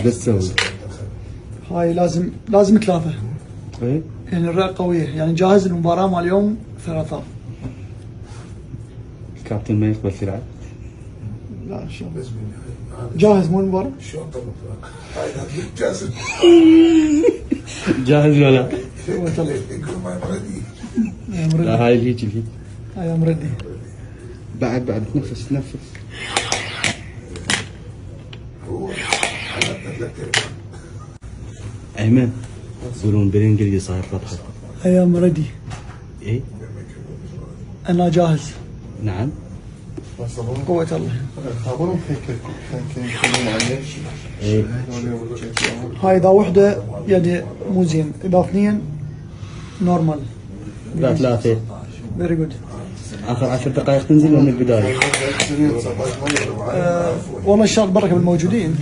بس تسوي؟ هاي لازم 3. ايه يعني الرئة قوية، يعني جاهز للمباراة مال اليوم 3. الكابتن ما يقبل تلعب؟ لا ان شاء الله جاهز مو المباراة؟ جاهز ولا؟ لا هاي الهيك هاي مردي. بعد تنفس ايمن يقولون بالانجليزي صاير ربحة. I am ready. ايه؟ انا جاهز. نعم. قوة الله. خبرهم ايه هاي اذا وحدة يعني مو زين، اذا 2 نورمال. لا 3. فيري جود. اخر 10 دقائق تنزل من البداية. والله ان شاء الله بركة بالموجودين.